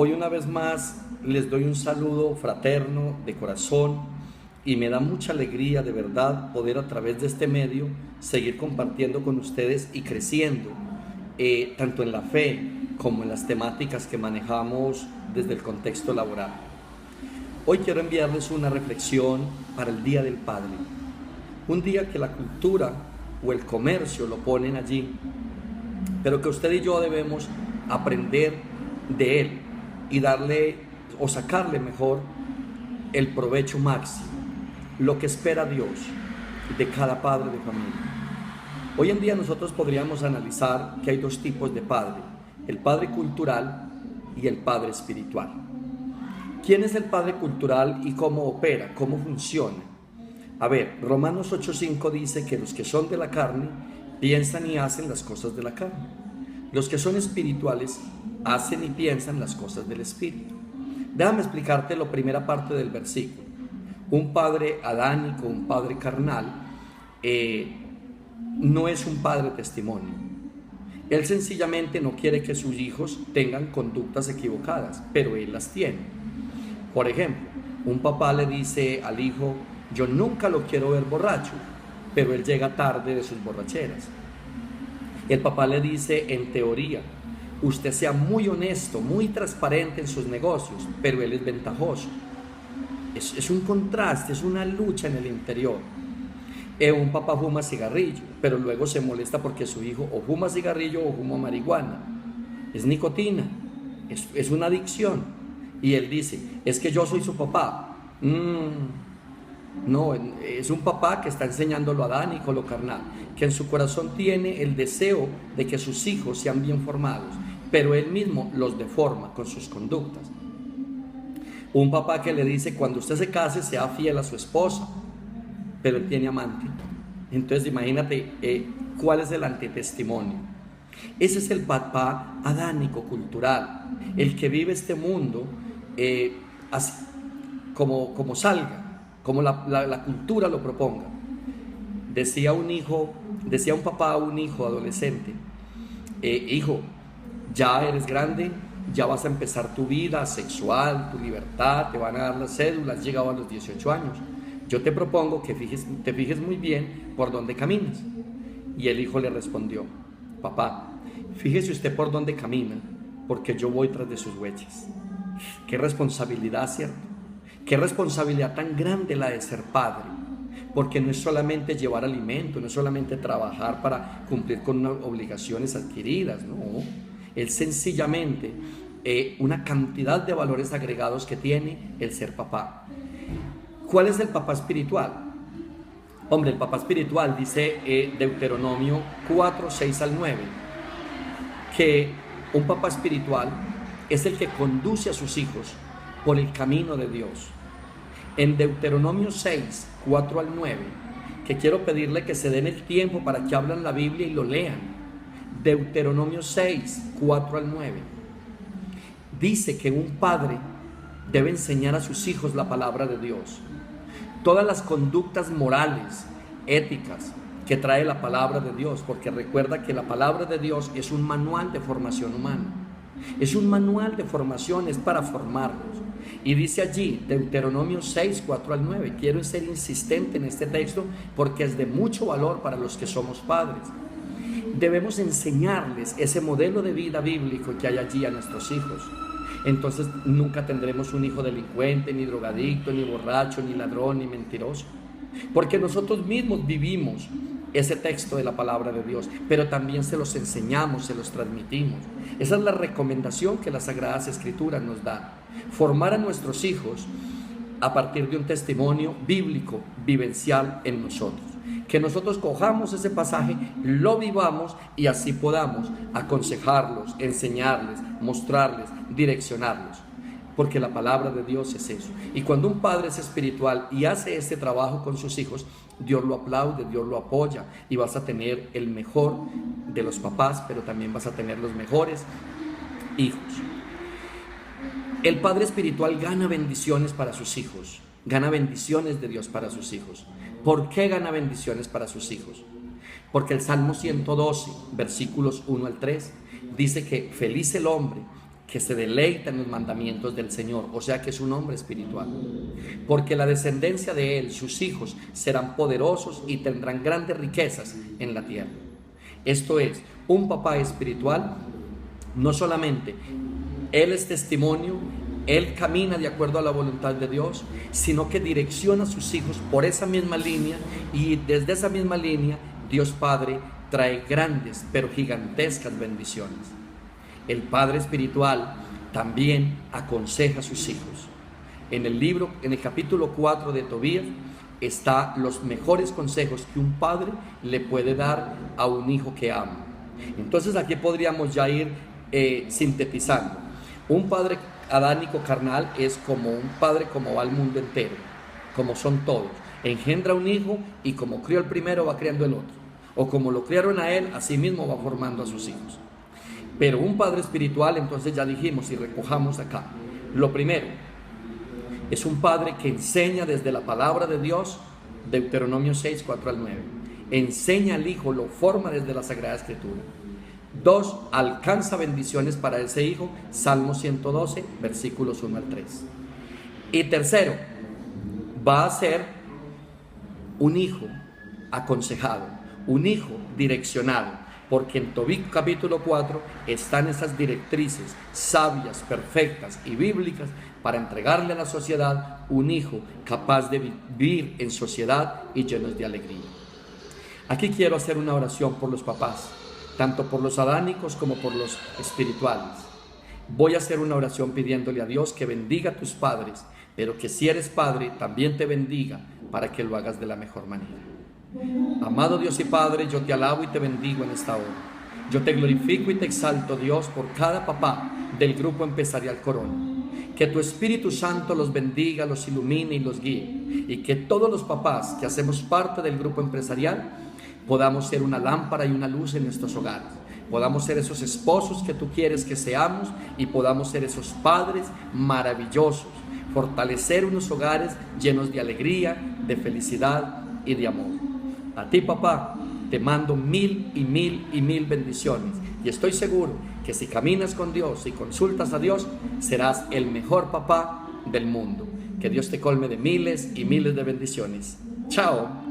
Hoy una vez más les doy un saludo fraterno de corazón y me da mucha alegría de verdad poder a través de este medio seguir compartiendo con ustedes y creciendo tanto en la fe como en las temáticas que manejamos desde el contexto laboral. Hoy quiero enviarles una reflexión para el Día del Padre, un día que la cultura o el comercio lo ponen allí, pero que usted y yo debemos aprender de él y darle o sacarle mejor el provecho máximo, lo que espera Dios de cada padre de familia. Hoy en día nosotros podríamos analizar que hay dos tipos de padre: el padre cultural y el padre espiritual. ¿Quién es el padre cultural y cómo opera, cómo funciona? A ver, Romanos 8:5 dice que los que son de la carne piensan y hacen las cosas de la carne. Los que son espirituales hacen y piensan las cosas del espíritu. Déjame explicarte la primera parte del versículo. Un padre adánico, un padre carnal, no es un padre testimonio. Él sencillamente no quiere que sus hijos tengan conductas equivocadas, pero él las tiene. Por ejemplo, un papá le dice al hijo: yo nunca lo quiero ver borracho, pero él llega tarde de sus borracheras. El papá le dice, en teoría, usted sea muy honesto, muy transparente en sus negocios, pero él es ventajoso. Es un contraste, es una lucha en el interior. Un papá fuma cigarrillo, pero luego se molesta porque su hijo o fuma cigarrillo o fuma marihuana. Es nicotina, es una adicción. Y él dice, es que yo soy su papá. No, es un papá que está enseñando lo adánico, lo carnal, que en su corazón tiene el deseo de que sus hijos sean bien formados, pero él mismo los deforma con sus conductas. Un papá que le dice, cuando usted se case, sea fiel a su esposa, pero él tiene amante. Entonces imagínate cuál es el antitestimonio. Ese es el papá adánico, cultural, el que vive este mundo así, como salga, como la cultura lo proponga. Decía un papá a un hijo adolescente: hijo, ya eres grande, ya vas a empezar tu vida sexual, tu libertad, te van a dar las cédulas, has llegado a los 18 años. Yo te propongo que te fijes muy bien por dónde caminas. Y el hijo le respondió: papá, fíjese usted por dónde camina, porque yo voy tras de sus huellas. Qué responsabilidad, ¿cierto? Qué responsabilidad tan grande la de ser padre, porque no es solamente llevar alimento, no es solamente trabajar para cumplir con unas obligaciones adquiridas, no, es sencillamente una cantidad de valores agregados que tiene el ser papá. ¿Cuál es el papá espiritual? Hombre, el papá espiritual dice Deuteronomio 4, 6 al 9, que un papá espiritual es el que conduce a sus hijos por el camino de Dios. En Deuteronomio 6, 4 al 9, que quiero pedirle que se den el tiempo para que abran la Biblia y lo lean. Deuteronomio 6, 4 al 9. Dice que un padre debe enseñar a sus hijos la palabra de Dios. Todas las conductas morales, éticas, que trae la palabra de Dios, porque recuerda que la palabra de Dios es un manual de formación humana. Es un manual de formación, es para formarlos. Y dice allí, Deuteronomio 6, 4 al 9, quiero ser insistente en este texto porque es de mucho valor para los que somos padres. Debemos enseñarles ese modelo de vida bíblico que hay allí a nuestros hijos. Entonces nunca tendremos un hijo delincuente, ni drogadicto, ni borracho, ni ladrón, ni mentiroso. Porque nosotros mismos vivimos ese texto de la palabra de Dios, pero también se los enseñamos, se los transmitimos. Esa es la recomendación que las Sagradas Escrituras nos dan: formar a nuestros hijos a partir de un testimonio bíblico, vivencial en nosotros. Que nosotros cojamos ese pasaje, lo vivamos y así podamos aconsejarlos, enseñarles, mostrarles, direccionarlos. Porque la palabra de Dios es eso. Y cuando un padre es espiritual y hace este trabajo con sus hijos, Dios lo aplaude, Dios lo apoya, y vas a tener el mejor de los papás, pero también vas a tener los mejores hijos. El padre espiritual gana bendiciones para sus hijos, gana bendiciones de Dios para sus hijos. ¿Por qué gana bendiciones para sus hijos? Porque el Salmo 112, versículos 1 al 3, dice que feliz el hombre que se deleita en los mandamientos del Señor, o sea que es un hombre espiritual, porque la descendencia de él, sus hijos, serán poderosos y tendrán grandes riquezas en la tierra. Esto es, un papá espiritual, no solamente él es testimonio, él camina de acuerdo a la voluntad de Dios, sino que direcciona a sus hijos por esa misma línea, y desde esa misma línea Dios Padre trae grandes pero gigantescas bendiciones. El Padre espiritual también aconseja a sus hijos. En el capítulo 4 de Tobías está los mejores consejos que un padre le puede dar a un hijo que ama. Entonces aquí podríamos ya ir sintetizando. Un padre adánico carnal es como un padre como va al mundo entero, como son todos. Engendra un hijo y como crió el primero va criando el otro. O como lo criaron a él, así mismo va formando a sus hijos. Pero un padre espiritual, entonces ya dijimos y recojamos acá. Lo primero, es un padre que enseña desde la palabra de Dios, Deuteronomio 6, 4 al 9. Enseña al hijo, lo forma desde la Sagrada Escritura. 2, alcanza bendiciones para ese hijo, Salmo 112, versículos 1 al 3. Y tercero, va a ser un hijo aconsejado, un hijo direccionado, porque en Tobit capítulo 4 están esas directrices sabias, perfectas y bíblicas para entregarle a la sociedad un hijo capaz de vivir en sociedad y llenos de alegría. Aquí quiero hacer una oración por los papás, tanto por los adánicos como por los espirituales. Voy a hacer una oración pidiéndole a Dios que bendiga a tus padres, pero que si eres padre también te bendiga para que lo hagas de la mejor manera. Amado Dios y Padre, yo te alabo y te bendigo en esta hora. Yo te glorifico y te exalto, Dios, por cada papá del Grupo Empresarial Corona. Que tu Espíritu Santo los bendiga, los ilumine y los guíe. Y que todos los papás que hacemos parte del Grupo Empresarial podamos ser una lámpara y una luz en nuestros hogares. Podamos ser esos esposos que tú quieres que seamos y podamos ser esos padres maravillosos. Fortalecer unos hogares llenos de alegría, de felicidad y de amor. A ti, papá, te mando mil y mil bendiciones, y estoy seguro que si caminas con Dios y consultas a Dios, serás el mejor papá del mundo. Que Dios te colme de miles y miles de bendiciones. Chao.